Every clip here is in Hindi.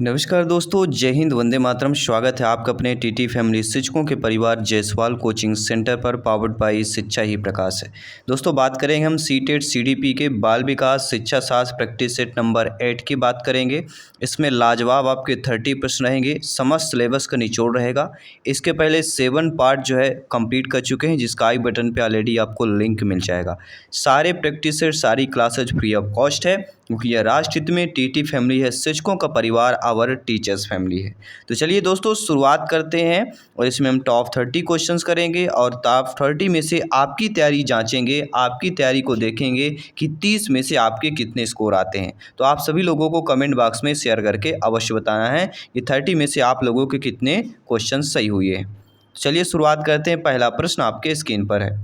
नमस्कार दोस्तों, जय हिंद, वंदे मातरम। स्वागत है आपका अपने टीटी फैमिली शिक्षकों के परिवार जायसवाल कोचिंग सेंटर पर, पावर्ड बाय शिक्षा ही प्रकाश है। दोस्तों, बात करेंगे हम सीटेट सीडीपी के बाल विकास शिक्षा शास्त्र प्रैक्टिस सेट नंबर 8 की बात करेंगे। इसमें लाजवाब आपके 30 प्रश्न रहेंगे, समस्त सिलेबस का निचोड़ रहेगा। इसके पहले 7 पार्ट जो है कंप्लीट कर चुके हैं, जिसका आई बटन पे ऑलरेडी आपको लिंक मिल जाएगा। सारे प्रैक्टिस सेट, सारी क्लासेज फ्री ऑफ कॉस्ट है, क्योंकि यह राष्ट्र हित में टीटी फैमिली है, शिक्षकों का परिवार, आवर टीचर्स फैमिली है। तो चलिए दोस्तों, शुरुआत करते हैं और इसमें हम टॉप 30 क्वेश्चंस करेंगे और टॉप 30 में से आपकी तैयारी जांचेंगे, आपकी तैयारी को देखेंगे कि 30 में से आपके कितने स्कोर आते हैं। तो आप सभी लोगों को कमेंट बॉक्स में शेयर करके अवश्य बताना है कि 30 में से आप लोगों के कितने क्वेश्चन सही हुए हैं। चलिए शुरुआत करते हैं। पहला प्रश्न आपके स्क्रीन पर है।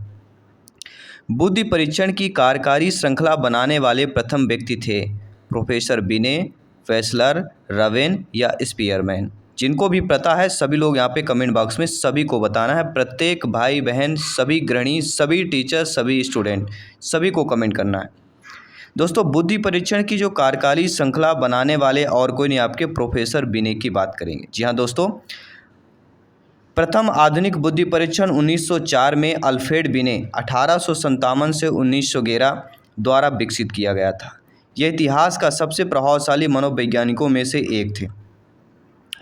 बुद्धि परीक्षण की कार्यकारी श्रृंखला बनाने वाले प्रथम व्यक्ति थे प्रोफेसर बिने, वेसलर, रवेन या स्पीयरमैन। जिनको भी पता है सभी लोग यहाँ पे कमेंट बॉक्स में सभी को बताना है। प्रत्येक भाई बहन, सभी गृहिणी, सभी टीचर, सभी स्टूडेंट, सभी को कमेंट करना है। दोस्तों, बुद्धि परीक्षण की जो कार्यकारी श्रृंखला बनाने वाले और कोई नहीं, आपके प्रोफेसर बिने की बात करेंगे। जी हाँ दोस्तों, प्रथम आधुनिक बुद्धि परीक्षण 1904 में अल्फ्रेड बिने 1857 से 1911 द्वारा विकसित किया गया था। यह इतिहास का सबसे प्रभावशाली मनोवैज्ञानिकों में से एक थे।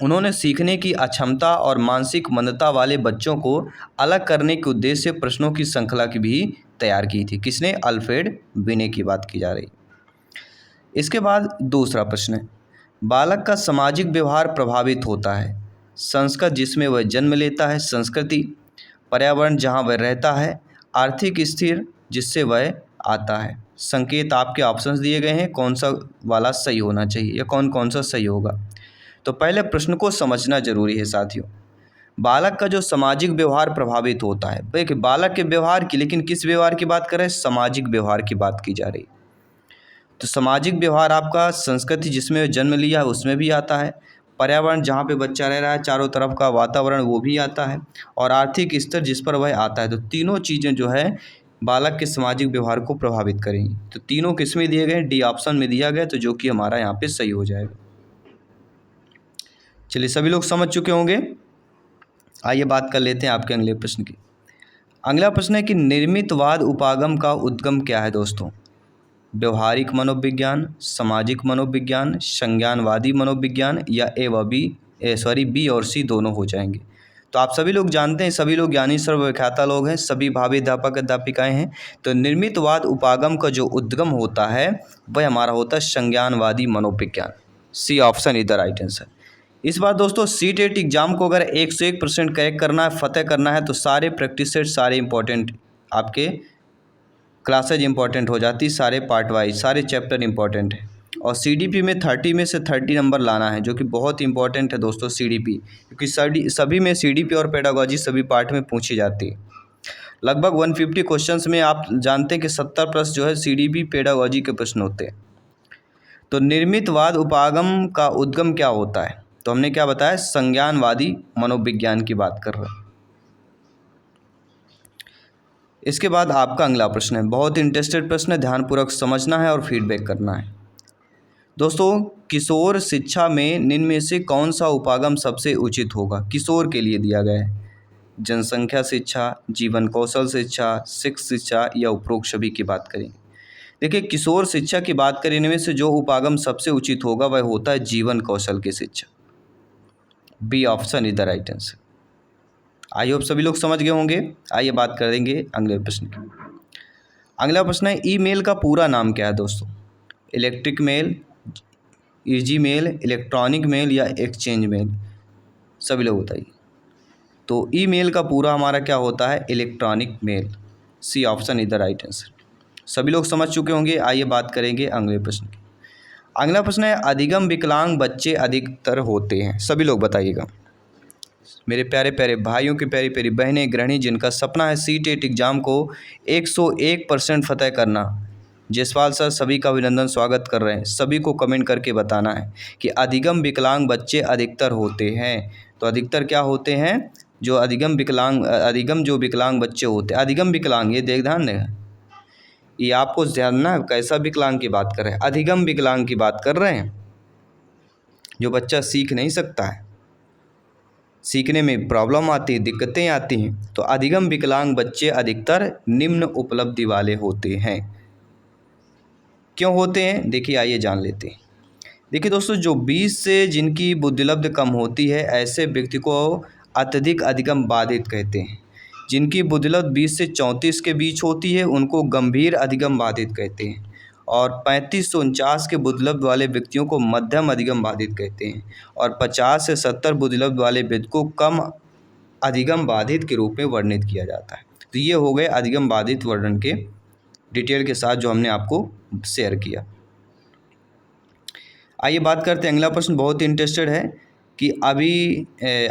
उन्होंने सीखने की अक्षमता और मानसिक मंदता वाले बच्चों को अलग करने के उद्देश्य से प्रश्नों की श्रृंखला की भी तैयार की थी। किसने? अल्फ्रेड बिने की बात की जा रही। इसके बाद दूसरा प्रश्न है, बालक का सामाजिक व्यवहार प्रभावित होता है। संस्कृत जिसमें वह जन्म लेता है, संस्कृति, पर्यावरण जहाँ वह रहता है, आर्थिक स्थिर जिससे वह आता है। संकेत आपके ऑप्शंस दिए गए हैं, कौन सा वाला सही होना चाहिए या कौन कौन सा सही होगा। तो पहले प्रश्न को समझना जरूरी है साथियों। बालक का जो सामाजिक व्यवहार प्रभावित होता है, देखिए बालक के व्यवहार की, लेकिन किस व्यवहार की बात कर रहे हैं? सामाजिक व्यवहार की बात की जा रही। तो सामाजिक व्यवहार आपका संस्कृति जिसमें जन्म लिया है उसमें भी आता है, पर्यावरण जहाँ पे बच्चा रह रहा है, चारों तरफ का वातावरण वो भी आता है, और आर्थिक स्तर जिस पर वह आता है। तो तीनों चीज़ें जो है बालक के सामाजिक व्यवहार को प्रभावित करेंगी। तो तीनों किस में दिए गए? डी ऑप्शन में दिया गया, तो जो कि हमारा यहाँ पे सही हो जाएगा। चलिए, सभी लोग समझ चुके होंगे। आइए बात कर लेते हैं आपके अगले प्रश्न की। अगला प्रश्न है कि निर्मितवाद उपागम का उद्गम क्या है दोस्तों? व्यवहारिक मनोविज्ञान, सामाजिक मनोविज्ञान, संज्ञानवादी मनोविज्ञान या बी और सी दोनों हो जाएंगे। तो आप सभी लोग जानते हैं, सभी लोग ज्ञानी सर्वव्याख्याता लोग हैं, सभी भावी अध्यापक अध्यापिकाएं हैं। तो निर्मितवाद उपागम का जो उद्गम होता है वह हमारा होता है संज्ञानवादी मनोविज्ञान। C option is the right answer. इस बार दोस्तों सीटेट एग्जाम को अगर 101% करेक्ट करना है, फतेह करना है, तो सारे प्रैक्टिस सेट, सारे इंपॉर्टेंट आपके क्लासेज इंपॉर्टेंट हो जाती, सारे पार्ट वाइज, सारे चैप्टर इंपॉर्टेंट है। और सीडीपी में 30 में से 30 नंबर लाना है, जो कि बहुत इंपॉर्टेंट है दोस्तों सीडीपी, क्योंकि सभी में सीडीपी और पेडागोजी सभी पार्ट में पूछी जाती है। लगभग 150 क्वेश्चंस में आप जानते हैं कि 70 प्रश्न जो है सीडीपी पेडागोजी के प्रश्न होते हैं। तो निर्मितवाद उपागम का उद्गम क्या होता है? तो हमने क्या बताया? संज्ञानवादी मनोविज्ञान की बात कर रहे हैं। इसके बाद आपका अगला प्रश्न है, बहुत इंटरेस्टेड प्रश्न है, ध्यानपूर्वक समझना है और फीडबैक करना है। दोस्तों, किशोर शिक्षा में निम्न में से कौन सा उपागम सबसे उचित होगा? किशोर के लिए दिया गया है। जनसंख्या शिक्षा, जीवन कौशल शिक्षा, शिक्षा या उपरोक्त सभी की बात करेंगे। देखिए, किशोर शिक्षा की बात करें, इनमें से जो उपागम सबसे उचित होगा वह होता है जीवन कौशल की शिक्षा। B option is the right answer. I hope सभी लोग समझ गए होंगे। आइए बात कर देंगे अगले प्रश्न की। अगला प्रश्न है, ईमेल का पूरा नाम क्या है दोस्तों? Electric mail, easy mail, electronic mail या एक्सचेंज मेल? सभी लोग बताइए। तो ईमेल का पूरा हमारा क्या होता है? Electronic mail. C option is the right answer. सभी लोग समझ चुके होंगे। आइए बात करेंगे अगले प्रश्न की। अगला प्रश्न है, अधिगम विकलांग बच्चे अधिकतर होते हैं। सभी लोग बताइएगा। मेरे प्यारे प्यारे भाइयों की प्यारी प्यारी बहनें, गृहिणी, जिनका सपना है सीटेट एग्ज़ाम को 101% फतेह करना, जायसवाल सर सभी का अभिनंदन, स्वागत कर रहे हैं। सभी को कमेंट करके बताना है कि अधिगम विकलांग बच्चे अधिकतर होते हैं। तो अधिकतर क्या होते हैं? जो अधिगम जो विकलांग बच्चे होते हैं, अधिगम विकलांग, ये ध्यान दें, ये आपको जानना है कैसा विकलांग की बात कर रहे हैं। अधिगम विकलांग की बात कर रहे हैं। जो बच्चा सीख नहीं सकता है, सीखने में प्रॉब्लम आती है, दिक्कतें आती हैं, तो अधिगम विकलांग बच्चे अधिकतर निम्न उपलब्धि वाले होते हैं। क्यों होते हैं, देखिए आइए जान लेते हैं। देखिए दोस्तों, जो 20 से जिनकी बुद्धिलब्ध कम होती है, ऐसे व्यक्ति को अत्यधिक अधिगम बाधित कहते हैं। जिनकी बुद्धिलब्ध 20 से 34 के बीच होती है, उनको गंभीर अधिगम बाधित कहते हैं। और 35 से 49 के बुद्धिलब्ध वाले व्यक्तियों को मध्यम अधिगम बाधित कहते हैं। और 50 से 70 बुद्धिलब्ध वाले व्यक्ति को कम अधिगम बाधित के रूप में वर्णित किया जाता है। तो ये हो गए अधिगम बाधित वर्णन के डिटेल के साथ जो हमने आपको शेयर किया। आइए बात करते हैं, अगला प्रश्न बहुत ही इंटरेस्टेड है कि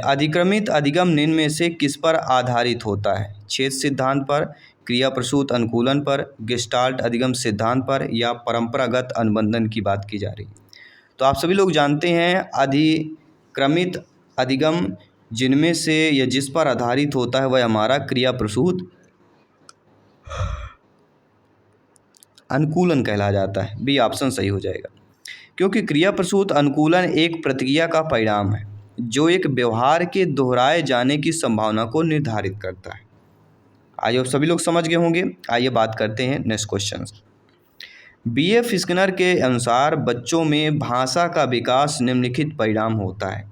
अधिक्रमित अधिगम निम्न में से किस पर आधारित होता है? छेद सिद्धांत पर, क्रिया प्रसूत अनुकूलन पर, गेस्टाल्ट अधिगम सिद्धांत पर, या परंपरागत अनुबंधन की बात की जा रही है। तो आप सभी लोग जानते हैं अधिक्रमित अधिगम जिनमें से या जिस पर आधारित होता है वह हमारा क्रिया प्रसूत अनुकूलन कहला जाता है। बी ऑप्शन सही हो जाएगा, क्योंकि क्रिया प्रसूत अनुकूलन एक प्रतिक्रिया का परिणाम है जो एक व्यवहार के दोहराए जाने की संभावना को निर्धारित करता है। आइए आप सभी लोग समझ गए होंगे। आइए बात करते हैं नेक्स्ट क्वेश्चन। बीएफ स्किनर के अनुसार बच्चों में भाषा का विकास निम्नलिखित परिणाम होता है: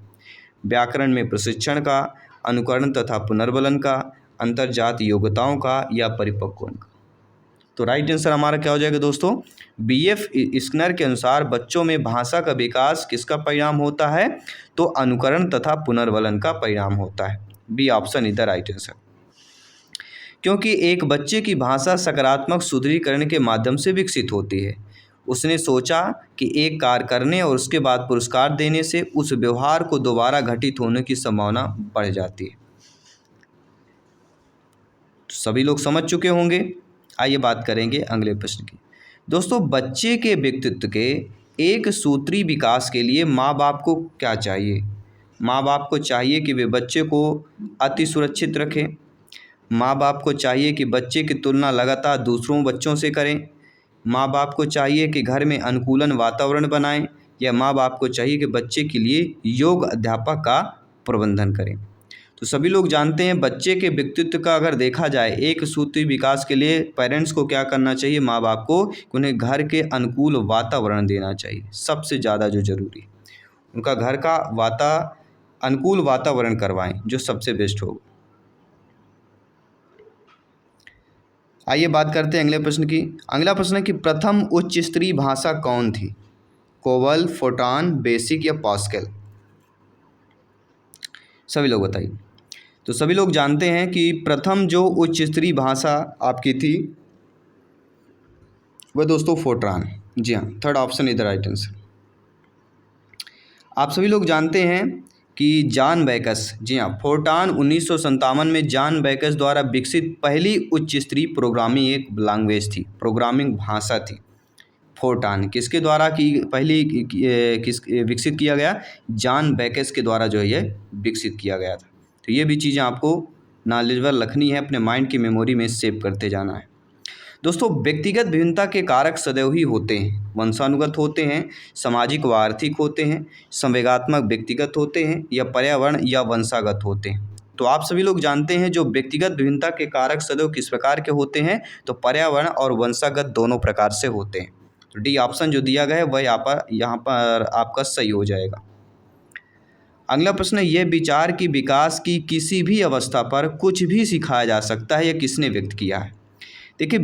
व्याकरण में प्रशिक्षण का, अनुकरण तथा पुनर्बलन का, अंतर्जात योग्यताओं का, या परिपक्वन का। तो राइट आंसर हमारा क्या हो जाएगा दोस्तों? बीएफ स्किनर के अनुसार बच्चों में भाषा का विकास किसका परिणाम होता है? तो अनुकरण तथा पुनर्बलन का परिणाम होता है। बी ऑप्शन इधर राइट आंसर, क्योंकि एक बच्चे की भाषा सकारात्मक सुदृढ़ीकरण के माध्यम से विकसित होती है। उसने सोचा कि एक कार्य करने और उसके बाद पुरस्कार देने से उस व्यवहार को दोबारा घटित होने की संभावना बढ़ जाती है। तो सभी लोग समझ चुके होंगे। आइए बात करेंगे अगले प्रश्न की। दोस्तों, बच्चे के व्यक्तित्व के एक सूत्री विकास के लिए माँ बाप को क्या चाहिए? माँ बाप को चाहिए कि वे बच्चे को अति सुरक्षित रखें। माँ बाप को चाहिए कि बच्चे की तुलना लगातार दूसरों बच्चों से करें। माँ बाप को चाहिए कि घर में अनुकूलन वातावरण बनाएं, या माँ बाप को चाहिए कि बच्चे के लिए योग अध्यापक का प्रबंधन करें। तो सभी लोग जानते हैं बच्चे के व्यक्तित्व का अगर देखा जाए एक सूत्री विकास के लिए पेरेंट्स को क्या करना चाहिए? माँ बाप को उन्हें घर के अनुकूल वातावरण देना चाहिए। सबसे ज़्यादा जो जरूरी, उनका घर का अनुकूल वातावरण करवाएं, जो सबसे बेस्ट होगा। आइए बात करते हैं अगले प्रश्न की। अगला प्रश्न है कि प्रथम उच्च स्तरीय भाषा कौन थी? कोवल, फोर्ट्रान, बेसिक, या पास्कल? सभी लोग बताइए। तो सभी लोग जानते हैं कि प्रथम जो उच्च स्तरीय भाषा आपकी थी वह दोस्तों फोर्ट्रान। जी हाँ, थर्ड ऑप्शन इधर राइट आंसर। आप सभी लोग जानते हैं कि जॉन बैकस, जी हाँ, फोर्ट्रान 1957 में जॉन बैकस द्वारा विकसित पहली उच्च स्तरीय प्रोग्रामिंग एक लैंग्वेज थी, प्रोग्रामिंग भाषा थी। फोर्ट्रान किसके द्वारा विकसित किया गया? जॉन बैकस के द्वारा जो है ये विकसित किया गया था। तो ये भी चीज़ें आपको नॉलेजेबल रखनी है, अपने माइंड की मेमोरी में सेव करते जाना है। दोस्तों, व्यक्तिगत विभिन्नता के कारक सदैव ही होते हैं, वंशानुगत होते हैं, सामाजिक व आर्थिक होते हैं, संवेगात्मक व्यक्तिगत होते हैं, या पर्यावरण या वंशागत होते हैं। तो आप सभी लोग जानते हैं जो व्यक्तिगत विभिन्नता के कारक सदैव किस प्रकार के होते हैं? तो पर्यावरण और वंशागत दोनों प्रकार से होते हैं। तो डी ऑप्शन जो दिया गया है वह यहाँ पर आपका सही हो जाएगा। अगला प्रश्न है, यह विचार कि विकास की किसी भी अवस्था पर कुछ भी सिखाया जा सकता है, यह किसने व्यक्त किया है? देखिए,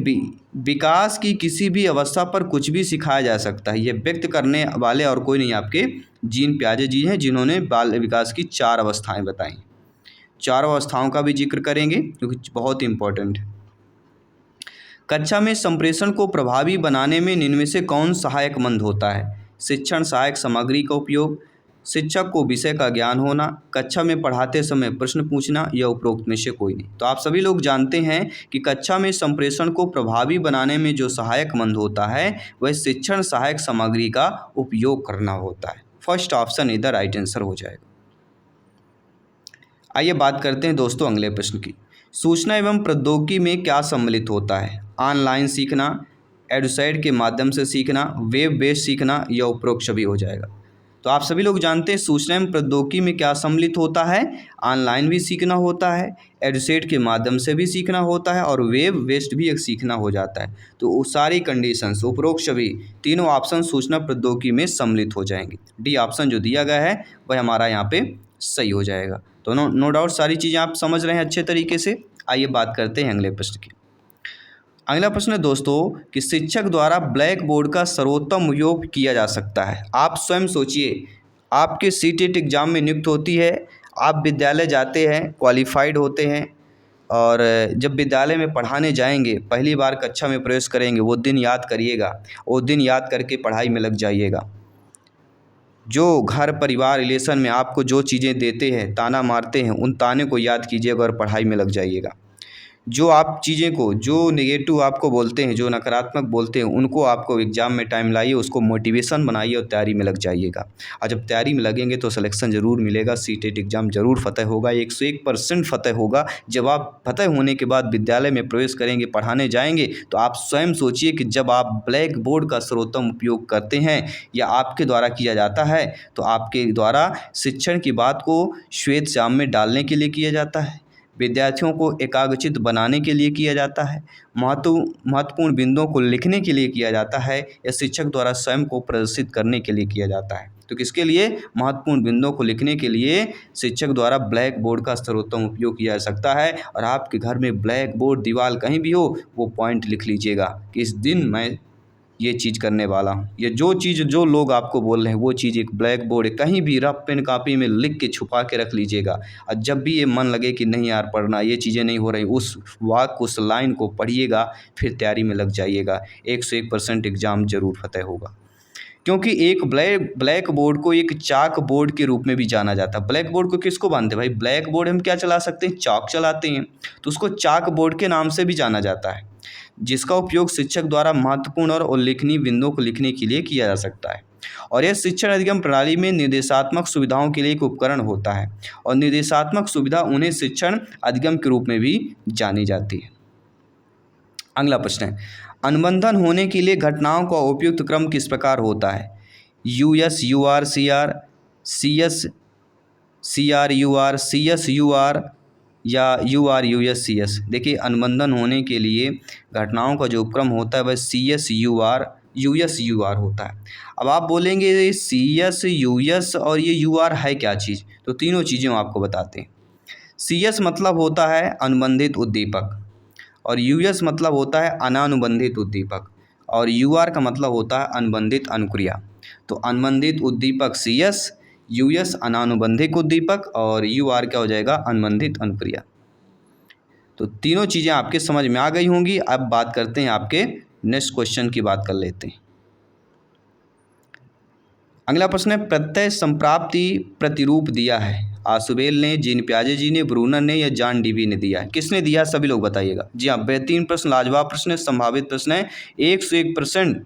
विकास की किसी भी अवस्था पर कुछ भी सिखाया जा सकता है, यह व्यक्त करने वाले और कोई नहीं, आपके जीन पियाजे जी हैं, जिन्होंने बाल विकास की 4 अवस्थाएं बताई। 4 अवस्थाओं का भी जिक्र करेंगे क्योंकि बहुत इंपॉर्टेंट है। कक्षा में संप्रेषण को प्रभावी बनाने में इनमें से कौन सहायकमंद होता है? शिक्षण सहायक सामग्री का उपयोग, शिक्षक को विषय का ज्ञान होना, कक्षा में पढ़ाते समय प्रश्न पूछना, या उपरोक्त में से कोई नहीं। तो आप सभी लोग जानते हैं कि कक्षा में संप्रेषण को प्रभावी बनाने में जो सहायकमंद होता है वह शिक्षण सहायक सामग्री का उपयोग करना होता है। फर्स्ट ऑप्शन इधर राइट आंसर हो जाएगा। आइए बात करते हैं दोस्तों अगले प्रश्न की। सूचना एवं प्रौद्योगिकी में क्या सम्मिलित होता है? ऑनलाइन सीखना, एडुसाइड के माध्यम से सीखना, वेब बेस्ड सीखना, या उपरोक्त सभी हो जाएगा। तो आप सभी लोग जानते हैं सूचना एवं प्रौद्योगिकी में क्या सम्मिलित होता है, ऑनलाइन भी सीखना होता है, एडुसेट के माध्यम से भी सीखना होता है और वेब वेस्ट भी एक सीखना हो जाता है। तो वो सारी कंडीशंस उपरोक्त सभी तीनों ऑप्शन सूचना प्रौद्योगिकी में सम्मिलित हो जाएंगे। डी ऑप्शन जो दिया गया है वह हमारा यहाँ पे सही हो जाएगा। तो नो डाउट सारी चीज़ें आप समझ रहे हैं अच्छे तरीके से। आइए बात करते हैं अगले प्रश्न की। अगला प्रश्न है दोस्तों कि शिक्षक द्वारा ब्लैक बोर्ड का सर्वोत्तम उपयोग किया जा सकता है। आप स्वयं सोचिए, आपके सीटेट एग्जाम में नियुक्त होती है, आप विद्यालय जाते हैं, क्वालिफाइड होते हैं और जब विद्यालय में पढ़ाने जाएंगे, पहली बार कक्षा में प्रवेश करेंगे, वो दिन याद करिएगा, वो दिन याद करके पढ़ाई में लग जाइएगा। जो घर परिवार रिलेशन में आपको जो चीज़ें देते हैं, ताना मारते हैं, उन ताने को याद कीजिएगा और पढ़ाई में लग जाइएगा। जो आप चीज़ें को जो नेगेटिव आपको बोलते हैं, जो नकारात्मक बोलते हैं, उनको आपको एग्ज़ाम में टाइम लाइए, उसको मोटिवेशन बनाइए और तैयारी में लग जाइएगा। और जब तैयारी में लगेंगे तो सिलेक्शन ज़रूर मिलेगा, सीटेट एग्ज़ाम ज़रूर फ़तेह होगा, 101% फ़तेह होगा। जब आप फ़तेह होने के बाद विद्यालय में प्रवेश करेंगे, पढ़ाने जाएंगे, तो आप स्वयं सोचिए कि जब आप ब्लैक बोर्ड का सर्वोत्तम उपयोग करते हैं या आपके द्वारा किया जाता है, तो आपके द्वारा शिक्षण की बात को श्वेत श्याम में डालने के लिए किया जाता है, विद्यार्थियों को एकाग्रचित बनाने के लिए किया जाता है, महत्वपूर्ण बिंदुओं को लिखने के लिए किया जाता है, या शिक्षक द्वारा स्वयं को प्रदर्शित करने के लिए किया जाता है। तो किसके लिए? महत्वपूर्ण बिंदुओं को लिखने के लिए शिक्षक द्वारा ब्लैक बोर्ड का सर्वोत्तम उपयोग किया जा सकता है। और आपके घर में ब्लैक बोर्ड दीवार कहीं भी हो, वो पॉइंट लिख लीजिएगा कि इस दिन मैं ये चीज़ करने वाला हूँ। ये जो चीज़ जो लोग आपको बोल रहे हैं वो चीज़ एक ब्लैक बोर्ड कहीं भी रफ पेन कापी में लिख के छुपा के रख लीजिएगा। और जब भी ये मन लगे कि नहीं यार पढ़ना, ये चीज़ें नहीं हो रही, उस वाक्य उस लाइन को पढ़िएगा, फिर तैयारी में लग जाइएगा। 101% एग्ज़ाम ज़रूर फ़तेह होगा। क्योंकि एक ब्लैक बोर्ड को एक चाक बोर्ड के रूप में भी जाना जाता है। ब्लैक बोर्ड को किसको मानते हैं भाई? ब्लैक बोर्ड हम क्या चला सकते हैं? चाक चलाते हैं, तो उसको चाक बोर्ड के नाम से भी जाना जाता है, जिसका उपयोग शिक्षक द्वारा महत्वपूर्ण और उल्लेखनीय बिंदुओं को लिखने के लिए किया जा सकता है। और यह शिक्षण अधिगम प्रणाली में निर्देशात्मक सुविधाओं के लिए एक उपकरण होता है, और निर्देशात्मक सुविधा उन्हें शिक्षण अधिगम के रूप में भी जानी जाती है। अगला प्रश्न है, अनुबंधन होने के लिए घटनाओं का उपयुक्त क्रम किस प्रकार होता है? US UR CR, CS CR UR, CS UR या यूआर यूएस सीएस। देखिए अनुबंधन होने के लिए घटनाओं का जो उपक्रम होता है वह सीएस यूआर यूएस यूआर होता है। अब आप बोलेंगे सीएस यूएस और ये यूआर है क्या चीज़? तो तीनों चीज़ें हम आपको बताते हैं। सीएस मतलब होता है अनुबंधित उद्दीपक, और यूएस मतलब होता है अनानुबंधित उद्दीपक, और यूआर का मतलब होता है अनुबंधित अनुक्रिया। तो अनुबंधित उद्दीपक सीएस, यूएस अनानुबंधित उद्दीपक, और यूआर क्या हो जाएगा? अनुबंधित अनुक्रिया। तो तीनों चीज़ें आपके समझ में आ गई होंगी। अब बात करते हैं आपके नेक्स्ट क्वेश्चन की बात कर लेते हैं। अगला प्रश्न है, प्रत्यय संप्राप्ति प्रतिरूप दिया है। आशुबेल ने, जीन पियाजे जी ने, ब्रूनर ने या जॉन डीवी ने दिया है? किसने दिया सभी लोग बताइएगा। जी हाँ, बेहतरीन प्रश्न, लाजवाब प्रश्न है, संभावित प्रश्न है, 101%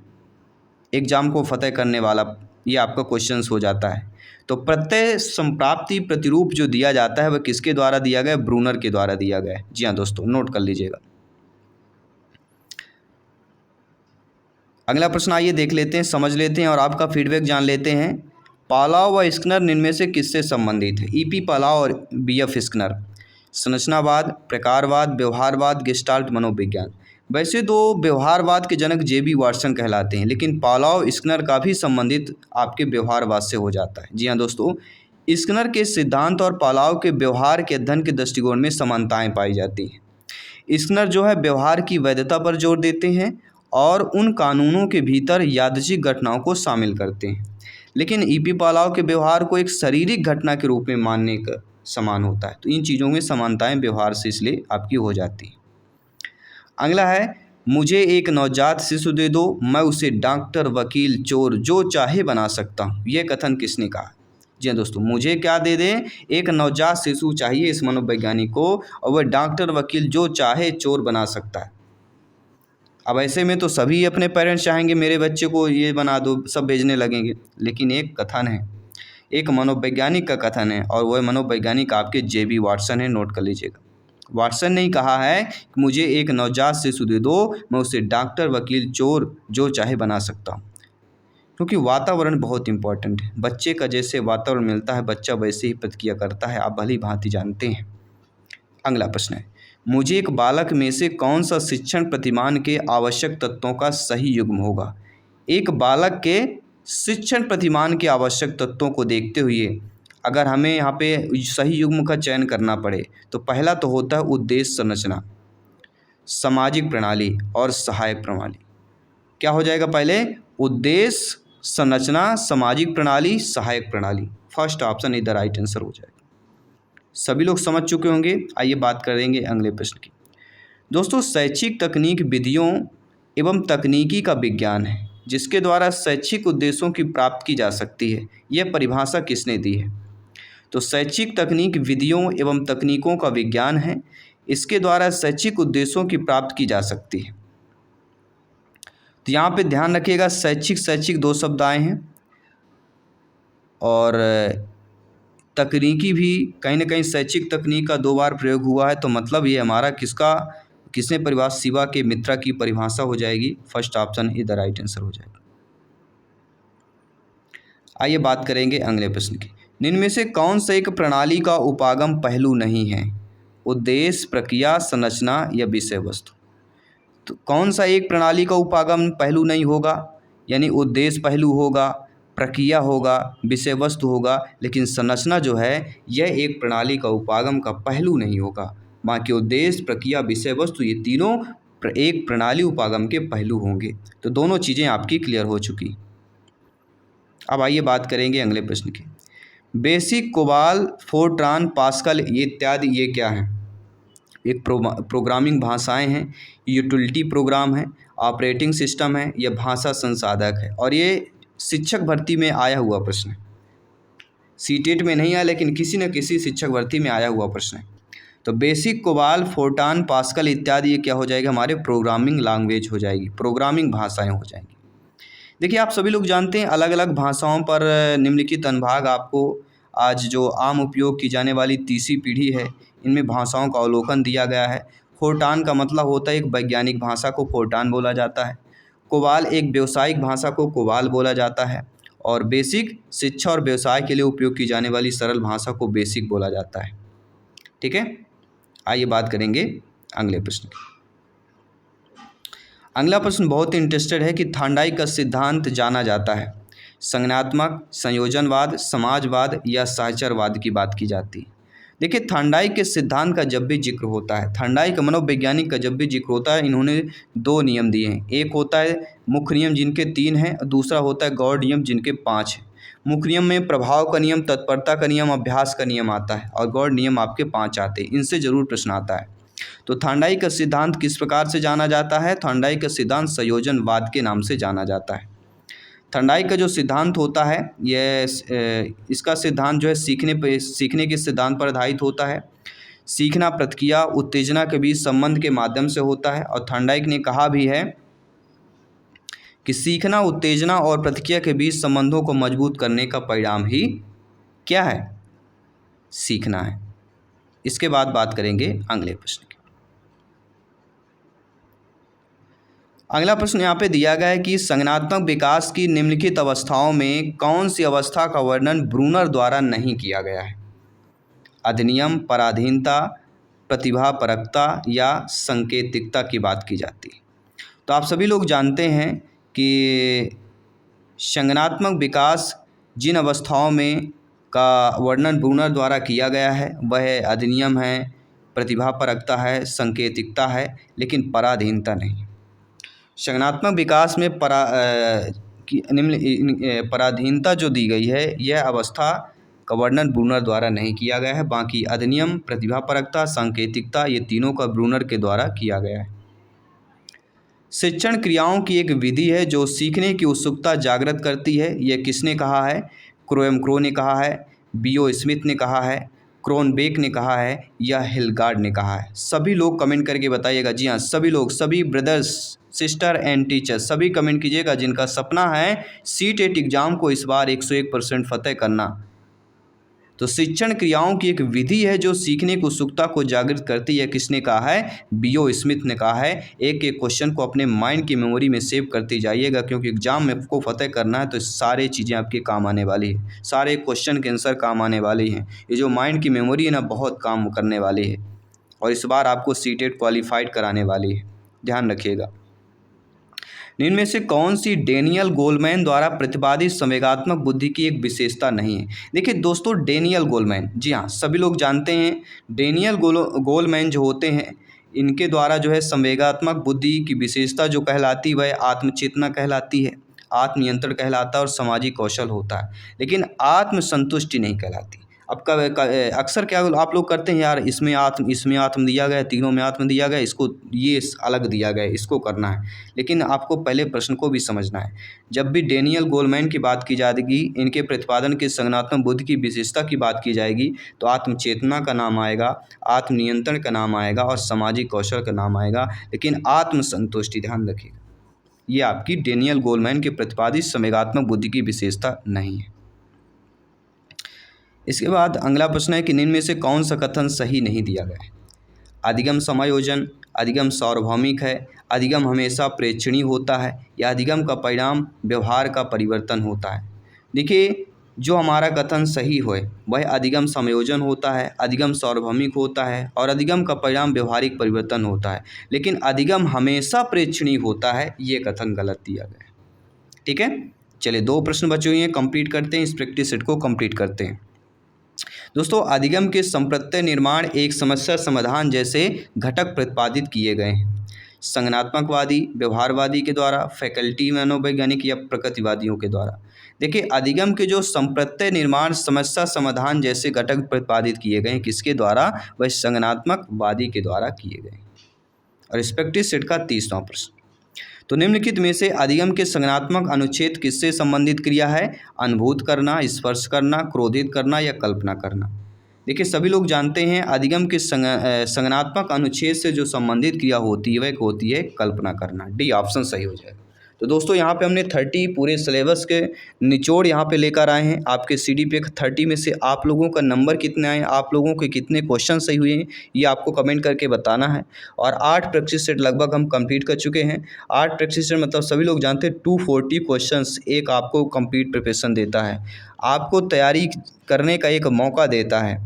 एग्जाम को फतेह करने वाला ये आपका क्वेश्चन हो जाता है। तो प्रत्यय संप्राप्ति प्रतिरूप जो दिया जाता है वह किसके द्वारा दिया गया? ब्रूनर के द्वारा दिया गया है। जी हाँ दोस्तों, नोट कर लीजिएगा। अगला प्रश्न आइए देख लेते हैं, समझ लेते हैं और आपका फीडबैक जान लेते हैं। पालाव व स्किनर इनमें से किससे संबंधित है? ईपी पालाव और बीएफ स्किनर। संरचनावाद, प्रकारवाद, व्यवहारवाद, गेस्टाल्ट मनोविज्ञान। वैसे तो व्यवहारवाद के जनक जेबी वाटसन कहलाते हैं, लेकिन पालाव स्किनर का भी संबंधित आपके व्यवहारवाद से हो जाता है। जी हाँ दोस्तों, स्किनर के सिद्धांत और पालाव के व्यवहार के अध्ययन के दृष्टिकोण में समानताएं पाई जाती हैं। स्किनर जो है व्यवहार की वैधता पर जोर देते हैं और उन कानूनों के भीतर यादृच्छिक घटनाओं को शामिल करते हैं, लेकिन ईपी पालाव के व्यवहार को एक शारीरिक घटना के रूप में मानने का समान होता है। तो इन चीज़ों में समानताएं व्यवहार से इसलिए आपकी हो जाती है। अगला है, मुझे एक नवजात शिशु दे दो, मैं उसे डॉक्टर, वकील, चोर जो चाहे बना सकता हूँ। यह कथन किसने कहा? जी हाँ दोस्तों, मुझे क्या दे दें? एक नवजात शिशु चाहिए इस मनोवैज्ञानिक को, और वह डॉक्टर, वकील जो चाहे चोर बना सकता है। अब ऐसे में तो सभी अपने पेरेंट्स चाहेंगे मेरे बच्चे को ये बना दो, सब भेजने लगेंगे, लेकिन एक कथन है, एक मनोवैज्ञानिक का कथन है, और वह मनोवैज्ञानिक आपके जेबी वाटसन है। नोट कर लीजिएगा। वाटसन ने ही कहा है कि मुझे एक नवजात शिशु दे दो, मैं उसे डॉक्टर, वकील, चोर जो चाहे बना सकता हूँ। क्योंकि वातावरण बहुत इंपॉर्टेंट है। बच्चे का जैसे वातावरण मिलता है बच्चा वैसे ही प्रतिक्रिया करता है, आप भली भांति जानते हैं। अगला प्रश्न है, मुझे एक बालक में से कौन सा शिक्षण प्रतिमान के आवश्यक तत्वों का सही युग्म होगा। एक बालक के शिक्षण प्रतिमान के आवश्यक तत्वों को देखते हुए अगर हमें यहाँ पे सही युग्म का चयन करना पड़े तो पहला तो होता है उद्देश्य संरचना, सामाजिक प्रणाली और सहायक प्रणाली। क्या हो जाएगा पहले? उद्देश्य संरचना, सामाजिक प्रणाली, सहायक प्रणाली। फर्स्ट ऑप्शन इधर राइट आंसर हो जाएगा। सभी लोग समझ चुके होंगे। आइए बात करेंगे अगले प्रश्न की। दोस्तों, शैक्षिक तकनीक विधियों एवं तकनीकी का विज्ञान है जिसके द्वारा शैक्षिक उद्देश्यों की प्राप्ति की जा सकती है। यह परिभाषा किसने दी है? तो शैक्षिक तकनीक विधियों एवं तकनीकों का विज्ञान है, इसके द्वारा शैक्षिक उद्देश्यों की प्राप्ति की जा सकती है। तो यहाँ पे ध्यान रखिएगा, शैक्षिक दो शब्द आए हैं और तकनीकी भी कहीं ना कहीं शैक्षिक तकनीक का 2 बार प्रयोग हुआ है। तो मतलब ये हमारा किसने परिभाषा, शिवा के मित्रा की परिभाषा हो जाएगी। फर्स्ट ऑप्शन इधर राइट आंसर हो जाएगा। आइए बात करेंगे अगले प्रश्न की। निम्न में से कौन सा एक प्रणाली का उपागम पहलू नहीं है? उद्देश्य, प्रक्रिया, संरचना या विषय वस्तु। तो कौन सा एक प्रणाली का उपागम पहलू नहीं होगा? यानी उद्देश्य पहलू होगा, प्रक्रिया होगा, विषय वस्तु होगा, लेकिन संरचना जो है यह एक प्रणाली का उपागम का पहलू नहीं होगा। बाकी उद्देश्य, प्रक्रिया, विषय वस्तु ये तीनों एक प्रणाली उपागम के पहलू होंगे। तो दोनों चीज़ें आपकी क्लियर हो चुकी। अब आइए बात करेंगे अगले प्रश्न की। बेसिक, कोबाल, फोरट्रान, पास्कल ये इत्यादि ये क्या हैं? एक प्रोग्रामिंग भाषाएं हैं, यूटिलिटी प्रोग्राम है, ऑपरेटिंग सिस्टम है, यह भाषा संसाधक है। और ये शिक्षक भर्ती में आया हुआ प्रश्न है। सीटेट में नहीं आया लेकिन किसी न किसी शिक्षक भर्ती में आया हुआ प्रश्न है। तो बेसिक, कोबाल, फोरट्रान, पास्कल इत्यादि ये क्या हो जाएगा? हमारे प्रोग्रामिंग लैंग्वेज हो जाएगी, प्रोग्रामिंग भाषाएं हो जाएंगी। देखिए, आप सभी लोग जानते हैं अलग अलग भाषाओं पर निम्नलिखित अनुभाग आपको आज जो आम उपयोग की जाने वाली तीसरी पीढ़ी है इनमें भाषाओं का अवलोकन दिया गया है। फोरट्रान का मतलब होता है एक वैज्ञानिक भाषा को फोरट्रान बोला जाता है। कोबाल एक व्यावसायिक भाषा को कोबाल बोला जाता है। और बेसिक शिक्षा और व्यवसाय के लिए उपयोग की जाने वाली सरल भाषा को बेसिक बोला जाता है। ठीक है, आइए बात करेंगे अगले प्रश्न की। अगला प्रश्न बहुत ही इंटरेस्टेड है कि थांडाइक का सिद्धांत जाना जाता है। संज्ञानात्मक, संयोजनवाद, समाजवाद या सहचरवाद की बात की जाती है। देखिए, थांडाइक के सिद्धांत का जब भी जिक्र होता है, थांडाइक मनोवैज्ञानिक का जब भी जिक्र होता है, इन्होंने 2 नियम दिए हैं। एक होता है मुख्य नियम जिनके 3 हैं, दूसरा होता है गौड़ नियम जिनके 5 हैं। मुख्य नियम में प्रभाव का नियम, तत्परता का नियम, अभ्यास का नियम आता है और गौड़ नियम आपके 5 आते हैं। इनसे जरूर प्रश्न आता है। तो थांडाइक का सिद्धांत किस प्रकार से जाना जाता है? थांडाइक का सिद्धांत संयोजनवाद के नाम से जाना जाता है। थांडाइक का जो सिद्धांत होता है यह इसका सिद्धांत जो है सीखने के सिद्धांत पर आधारित होता है। सीखना प्रक्रिया उत्तेजना के बीच संबंध के माध्यम से होता है। और थांडाइक ने कहा भी है कि सीखना उत्तेजना और प्रतिक्रिया के बीच संबंधों को मजबूत करने का परिणाम ही क्या है? सीखना है। इसके बाद बात करेंगे अगले प्रश्न की। अगला प्रश्न यहाँ पे दिया गया है कि संज्ञानात्मक विकास की निम्नलिखित अवस्थाओं में कौन सी अवस्था का वर्णन ब्रूनर द्वारा नहीं किया गया है? अधिनियम, पराधीनता, प्रतिभापरकता या संकेतिकता की बात की जाती है। तो आप सभी लोग जानते हैं कि संज्ञानात्मक विकास जिन अवस्थाओं में का वर्णन ब्रूनर द्वारा किया गया है वह अधिनियम है, प्रतिभापरकता है, संकेतिकता है, लेकिन पराधीनता नहीं। संज्ञानात्मक विकास में पराधीनता जो दी गई है यह अवस्था का वर्णन ब्रूनर द्वारा नहीं किया गया है। बाकी अधिनियम, प्रतिभापरकता, सांकेतिकता ये तीनों का ब्रूनर के द्वारा किया गया है। शिक्षण क्रियाओं की एक विधि है जो सीखने की उत्सुकता जागृत करती है। यह किसने कहा है? क्रोएम क्रो ने कहा है, बीओ स्मिथ ने कहा है, क्रोनबेक ने कहा है या हिलगार्ड ने कहा है। सभी लोग कमेंट करके बताइएगा। जी हाँ, सभी लोग, सभी ब्रदर्स, सिस्टर एंड टीचर्स सभी कमेंट कीजिएगा जिनका सपना है सीटेट एग्ज़ाम को इस बार 101% फतेह करना। तो शिक्षण क्रियाओं की एक विधि है जो सीखने की उत्सुकता को जागृत करती है। किसने कहा है? बीओ स्मिथ ने कहा है। एक एक क्वेश्चन को अपने माइंड की मेमोरी में सेव करते जाइएगा, क्योंकि एग्जाम में आपको फतेह करना है तो सारी चीज़ें आपके काम आने वाली है, सारे क्वेश्चन के आंसर काम आने वाली हैं। ये जो माइंड की मेमोरी है ना, बहुत काम करने वाली है और इस बार आपको सीटेट क्वालिफाइड कराने वाली है, ध्यान रखिएगा। इनमें से कौन सी डेनियल गोलमैन द्वारा प्रतिपादित संवेगात्मक बुद्धि की एक विशेषता नहीं है? देखिए दोस्तों, डेनियल गोलमैन, जी हाँ, सभी लोग जानते हैं डेनियल गोलमैन जो होते हैं, इनके द्वारा जो है संवेगात्मक बुद्धि की विशेषता जो कहलाती है वह आत्मचेतना कहलाती है, आत्मनियंत्रण कहलाता है और सामाजिक कौशल होता है, लेकिन आत्मसंतुष्टि नहीं कहलाती। अब अक्सर क्या आप लोग करते हैं, यार इसमें आत्म दिया गया है, तीनों में आत्म दिया गया है, इसको ये अलग दिया गया है, इसको करना है। लेकिन आपको पहले प्रश्न को भी समझना है। जब भी डेनियल गोलमैन की बात की जाएगी, इनके प्रतिपादन के संज्ञानात्मक बुद्धि की विशेषता की बात की जाएगी, तो आत्मचेतना का नाम आएगा, आत्मनियंत्रण का नाम आएगा और सामाजिक कौशल का नाम आएगा, लेकिन आत्मसंतुष्टि, ध्यान रखिएगा, ये आपकी डेनियल गोलमैन के प्रतिपादित संवेगात्मक बुद्धि की विशेषता नहीं है। इसके बाद अगला प्रश्न है कि निम्न में से कौन सा कथन सही नहीं दिया गया है? अधिगम समायोजन, अधिगम सार्वभौमिक है, अधिगम हमेशा प्रेक्षणीय होता है, या अधिगम का परिणाम व्यवहार का परिवर्तन होता है। देखिए, जो हमारा कथन सही हो वह अधिगम समायोजन होता है, अधिगम सार्वभौमिक होता है और अधिगम का परिणाम व्यवहारिक परिवर्तन होता है, लेकिन अधिगम हमेशा प्रेक्षणीय होता है, ये कथन गलत दिया गया है। ठीक है, चलिए 2 प्रश्न बचे हुए हैं, कंप्लीट करते हैं, इस प्रैक्टिस सेट को कंप्लीट करते हैं। दोस्तों, अधिगम के संप्रत्यय निर्माण एक समस्या समाधान जैसे घटक प्रतिपादित किए गए हैं, संज्ञानात्मकवादी, व्यवहारवादी के द्वारा, फैकल्टी मनोवैज्ञानिक या प्रकृतिवादियों के द्वारा। देखिए, अधिगम के जो संप्रत्यय निर्माण समस्या समाधान जैसे घटक प्रतिपादित किए गए हैं, किसके द्वारा? वह संज्ञानात्मकवादी के द्वारा किए गए। और रिस्पेक्टिव सेट का 30वां प्रश्न, तो निम्नलिखित में से अधिगम के संज्ञानात्मक अनुच्छेद किससे संबंधित क्रिया है? अनुभूत करना, स्पर्श करना, क्रोधित करना या कल्पना करना। देखिए, सभी लोग जानते हैं अधिगम के संज्ञानात्मक अनुच्छेद से जो संबंधित क्रिया होती है वह होती है कल्पना करना। डी ऑप्शन सही हो जाएगा। तो दोस्तों, यहाँ पे हमने 30 पूरे सिलेबस के निचोड़ यहाँ पे लेकर आए हैं। आपके CDP 30 में से आप लोगों का नंबर कितने आए, आप लोगों के कितने क्वेश्चन सही हुए हैं, ये आपको कमेंट करके बताना है। और 8 प्रैक्टिस सेट लगभग हम कंप्लीट कर चुके हैं। 8 प्रैक्टिस सेट मतलब सभी लोग जानते हैं 240 क्वेश्चंस एक आपको कंप्लीट प्रिपरेशन देता है, आपको तैयारी करने का एक मौका देता है।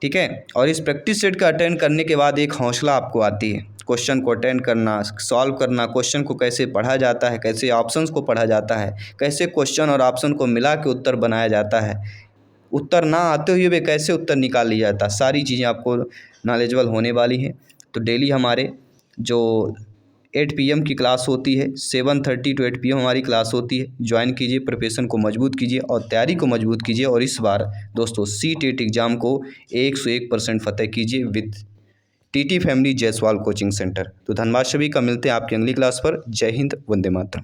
ठीक है, और इस प्रैक्टिस सेट का अटेंड करने के बाद एक हौसला आपको आती है, क्वेश्चन को अटेंड करना, सॉल्व करना, क्वेश्चन को कैसे पढ़ा जाता है, कैसे ऑप्शंस को पढ़ा जाता है, कैसे क्वेश्चन और ऑप्शन को मिला के उत्तर बनाया जाता है, उत्तर ना आते हुए भी कैसे उत्तर निकाल लिया जाता है, सारी चीज़ें आपको नॉलेजेबल होने वाली हैं। तो डेली हमारे जो 8 PM की क्लास होती है, 7:30 to 8 PM हमारी क्लास होती है, ज्वाइन कीजिए, प्रिपरेशन को मजबूत कीजिए और तैयारी को मजबूत कीजिए। और इस बार दोस्तों CTET एग्ज़ाम को 101% फतेह कीजिए with TT family Jaiswal coaching centre. तो धन्यवाद सभी का, मिलते हैं आपकी अगली क्लास पर। जय हिंद, वंदे मातरम।